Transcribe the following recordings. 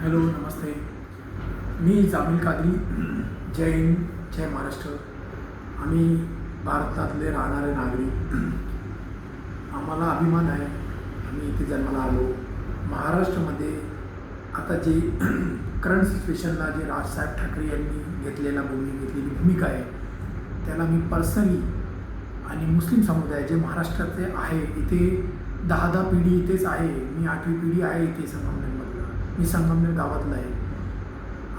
Hello, नमस्ते. मी जामील कादरी. जय हिंद, जय महाराष्ट्र. आम्ही भारतातले राहणारे नागरिक. आम्हाला अभिमान आहे. आम्ही इथे जन्माला आलो. महाराष्ट्रामध्ये आता जे करंट सिच्युएशनला जे राजसाहेब ठाकरे यांनी घेतलेली भूमिका आहे, त्याला मी पर्सनली आणि मुस्लिम समुदाय जे महाराष्ट्रातले आहे, इथे 10 पिढी इथेच आहे. मी 8वी पिढी आहे इथे संगमनेरमधला. मी संगमनेर गावातला आहे.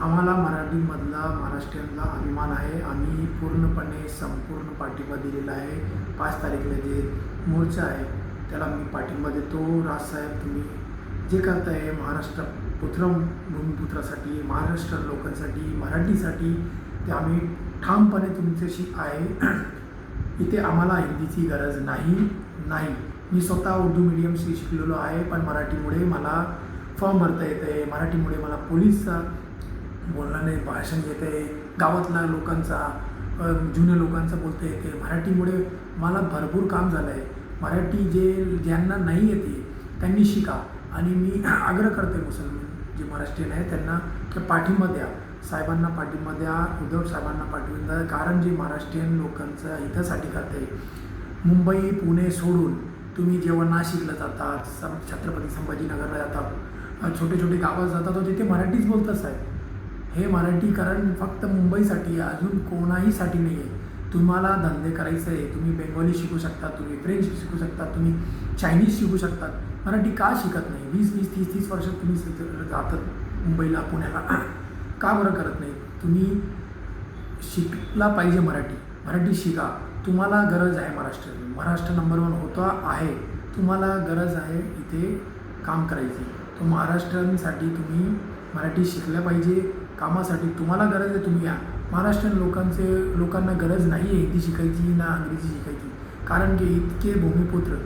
आम्हाला मराठीमधला महाराष्ट्रीयनला अभिमान आहे. आम्ही पूर्णपणे संपूर्ण पाठिंबा दिलेला आहे. 5 तारीखला जे मोर्चा आहे त्याला मी पाठिंबा देतो. राजसाहेब, तुम्ही जे करताय महाराष्ट्र भूमिपुत्रासाठी, महाराष्ट्र लोकांसाठी, मराठीसाठी, ते आम्ही ठामपणे तुमच्याशी आहे. इथे आम्हाला हिंदीची गरज नाही. मी स्वतः उर्दू मीडियमशी शिकलेलो आहे, पण मराठीमुळे मला फॉर्म भरता येतं आहे. मराठीमुळे मला पोलीसचा बोलण्याने भाषण येतं आहे. गावातल्या लोकांचा, जुन्या लोकांचा बोलता येते. मराठीमुळे मला भरपूर काम झालं आहे. मराठी ज्यांना नाही येते त्यांनी शिका. आणि मी आग्रह करते मुसलमान जे महाराष्ट्रीयन आहे त्यांना की पाठिंबा द्या. साहेबांना पाठिंबा द्या, उद्धव साहेबांना पाठिंबा द्या. कारण जे महाराष्ट्रीयन लोकांचं हितासाठी करते. मुंबई पुणे सोडून तुम्ही जेव्हा नाशिकला जातात, छत्रपती संभाजीनगरला जातात, छोटे छोटे गावात जातात, तर तिथे मराठीच बोलतात साहेब. हे मराठीकरण फक्त मुंबईसाठी आहे, अजून कोणाहीसाठी नाही आहे. तुम्हाला धंदे करायचे आहे, तुम्ही बेंगॉली शिकू शकता, तुम्ही फ्रेंच शिकू शकता, तुम्ही चायनीज शिकू शकतात. मराठी का शिकत नाही? 20-20, 30-30 वर्ष तुम्ही जातात मुंबईला, पुण्याला, का बरं करत नाही? तुम्ही शिकला पाहिजे. मराठी शिका. तुम्हाला गरज आहे. महाराष्ट्र नंबर 1 होता आहे. तुम्हाला गरज आहे इथे काम करायची. तो महाराष्ट्रांसाठी तुम्ही मराठी शिकल्या पाहिजे. कामासाठी तुम्हाला गरज आहे, तुम्ही या. महाराष्ट्रीयन लोकांना गरज नाही आहे हिंदी शिकायची ना अंग्रेजी शिकायची. कारण की इतके भूमिपुत्र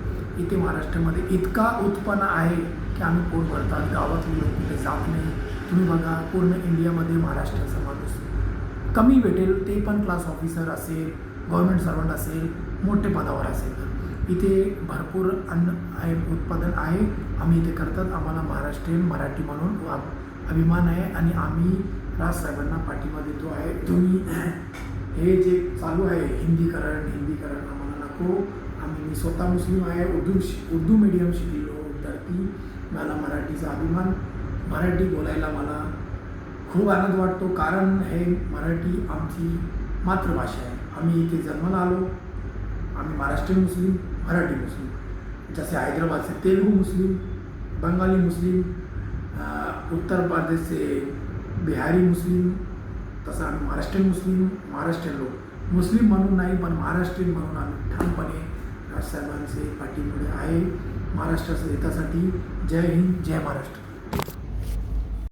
इथे महाराष्ट्रामध्ये इतका उत्पन्न आहे की आम्ही पोट भरतात. गावातले लोक कुठे जात नाही. तुम्ही बघा, पूर्ण इंडियामध्ये महाराष्ट्राचा माणूस कमी भेटेल, ते पण क्लास ऑफिसर असेल, गव्हर्नमेंट सर्वंट असेल, मोठे पदावर असेल. तर इथे भरपूर अन्न आहे, उत्पादन आहे. आम्ही इथे करतात. आम्हाला महाराष्ट्रीयन मराठी म्हणून अभिमान आहे आणि आम्ही राजसाहेबांना पाठिंबा देतो आहे. तुम्ही हे जे चालू आहे हिंदीकरण आम्हाला नको. मी स्वतः मुस्लिम आहे. उर्दू मीडियम शिकलेलो विद्यार्थी. मला मराठीचा अभिमान. मराठी बोलायला मला खूप आनंद वाटतो. कारण हे मराठी आमची मातृभाषा आहे. आम्ही इथे जन्माला आलो. आम्ही महाराष्ट्रीयन मुस्लिम, मराठी मुस्लिम. जसे हैदराबादचे तेलुगू मुस्लिम, बंगाली मुस्लिम, उत्तर प्रदेशचे बिहारी मुस्लिम, तसं आम्ही महाराष्ट्रीयन लोक. मुस्लिम म्हणून नाही, पण महाराष्ट्रीयन म्हणून आम्ही ठामपणे राजसाहेबांचे पाठीपुढे आहे. महाराष्ट्राच्या हितासाठी. जय हिंद, जय महाराष्ट्र.